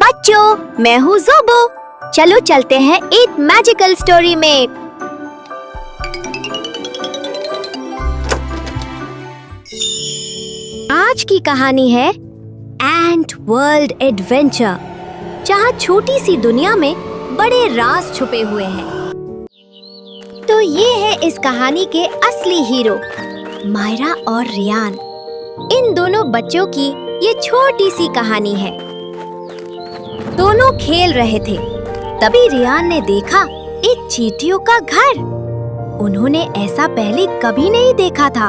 बच्चों, मैं हूँ ज़ोबो। चलो चलते हैं एक मैजिकल स्टोरी में। आज की कहानी है एंट वर्ल्ड एडवेंचर, जहाँ छोटी सी दुनिया में बड़े राज छुपे हुए हैं। तो ये है इस कहानी के असली हीरो, मायरा और रियान। इन दोनों बच्चों की ये छोटी सी कहानी है। दोनों खेल रहे थे, तभी रियान ने देखा एक चींटियों का घर। उन्होंने ऐसा पहले कभी नहीं देखा था।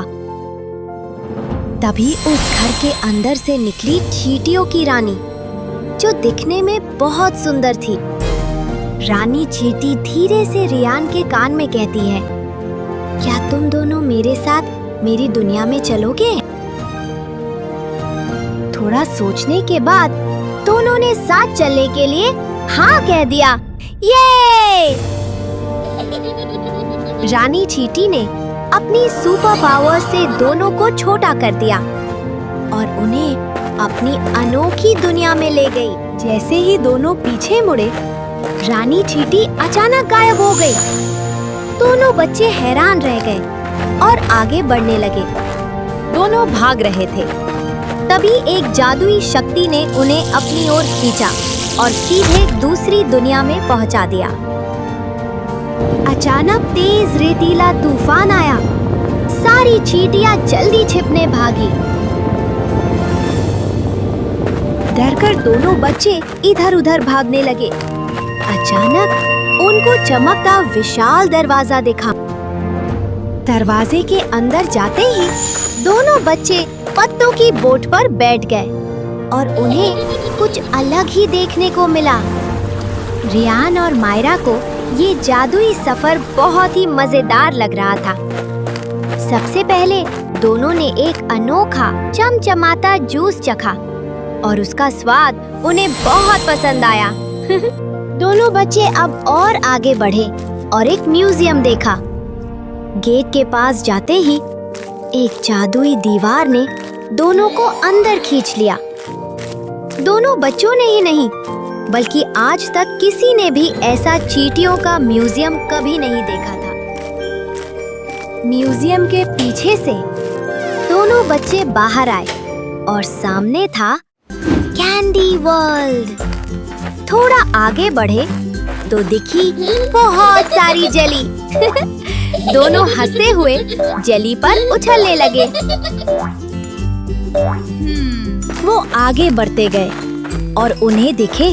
तभी उस घर के अंदर से निकली चींटियों की रानी, जो दिखने में बहुत सुंदर थी। रानी चींटी धीरे से रियान के कान में कहती है, क्या तुम दोनों मेरे साथ मेरी दुनिया में चलोगे? थोड़ा सोचने के बाद दोनों ने साथ चलने के लिए हाँ कह दिया। ये रानी चींटी ने अपनी सुपर पावर से दोनों को छोटा कर दिया और उन्हें अपनी अनोखी दुनिया में ले गई। जैसे ही दोनों पीछे मुड़े, रानी चींटी अचानक गायब हो गई। दोनों बच्चे हैरान रह गए और आगे बढ़ने लगे। दोनों भाग रहे थे, तभी एक जादुई शक्ति ने उन्हें अपनी ओर खींचा और सीधे दूसरी दुनिया में पहुंचा दिया। अचानक तेज रेतीला तूफान आया। सारी चींटियां जल्दी छिपने भागी। डरकर दोनों बच्चे इधर-उधर भागने लगे। अचानक उनको चमकता विशाल दरवाजा दिखा। दरवाजे के अंदर जाते ही दोनों बच्चे पत्तों की बोट पर बैठ गए और उन्हें कुछ अलग ही देखने को मिला। रियान और मायरा को ये जादुई सफर बहुत ही मजेदार लग रहा था। सबसे पहले दोनों ने एक अनोखा चमचमाता जूस चखा और उसका स्वाद उन्हें बहुत पसंद आया। दोनों बच्चे अब और आगे बढ़े और एक म्यूजियम देखा। गेट के पास जाते ही एक जादुई दीवार ने दोनों को अंदर खींच लिया। दोनों बच्चों ने ही नहीं, बल्कि आज तक किसी ने भी ऐसा चींटियों का म्यूजियम कभी नहीं देखा था। म्यूजियम के पीछे से दोनों बच्चे बाहर आए और सामने था कैंडी वर्ल्ड। थोड़ा आगे बढ़े तो दिखी बहुत सारी जेली। दोनों हंसते हुए जेली पर उछलने लगे। वो आगे बढ़ते गए और उन्हें दिखे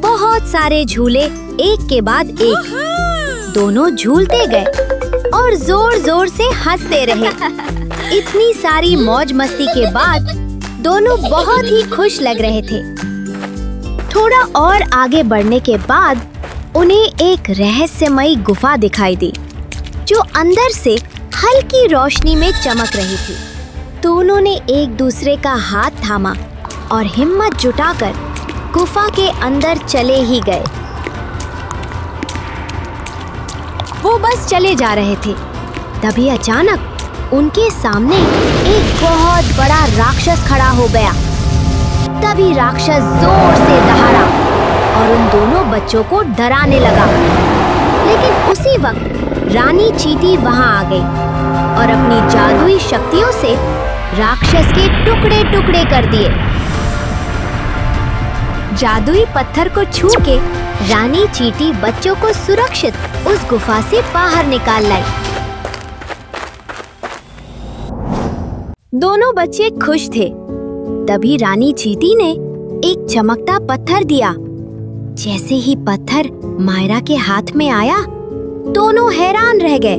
बहुत सारे झूले, एक के बाद एक। दोनों झूलते गए और जोर जोर से हंसते रहे। इतनी सारी मौज मस्ती के बाद दोनों बहुत ही खुश लग रहे थे। थोड़ा और आगे बढ़ने के बाद उन्हें एक रहस्यमयी गुफा दिखाई दी, जो अंदर से हल्की रोशनी में चमक रही थी। दोनों ने एक दूसरे का हाथ थामा और हिम्मत जुटाकर गुफा के अंदर चले ही गए। वो बस चले जा रहे थे, तभी अचानक उनके सामने एक बहुत बड़ा राक्षस खड़ा हो गया। तभी राक्षस जोर से दहाड़ा और उन दोनों बच्चों को डराने लगा। लेकिन उसी वक्त रानी चींटी वहां आ गई और अपनी जादुई शक्तियों से राक्षस के टुकड़े टुकड़े कर दिए। जादुई पत्थर को छू के रानी चींटी बच्चों को सुरक्षित उस गुफा से बाहर निकाल लाई। दोनों बच्चे खुश थे। तभी रानी चींटी ने एक चमकता पत्थर दिया। जैसे ही पत्थर मायरा के हाथ में आया, दोनों हैरान रह गए।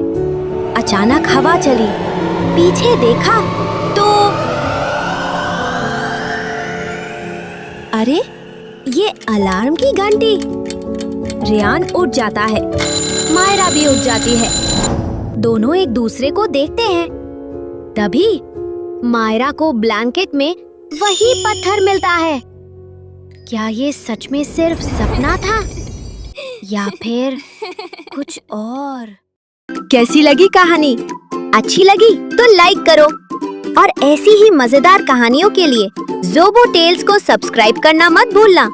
अचानक हवा चली। पीछे देखा तो अरे, ये अलार्म की घंटी। रियान उठ जाता है, मायरा भी उठ जाती है। दोनों एक दूसरे को देखते हैं। तभी मायरा को ब्लैंकेट में वही पत्थर मिलता है। क्या ये सच में सिर्फ सपना था या फिर कुछ और? कैसी लगी कहानी? अच्छी लगी तो लाइक करो और ऐसी ही मजेदार कहानियों के लिए ज़ोबो टेल्स को सब्सक्राइब करना मत भूलना।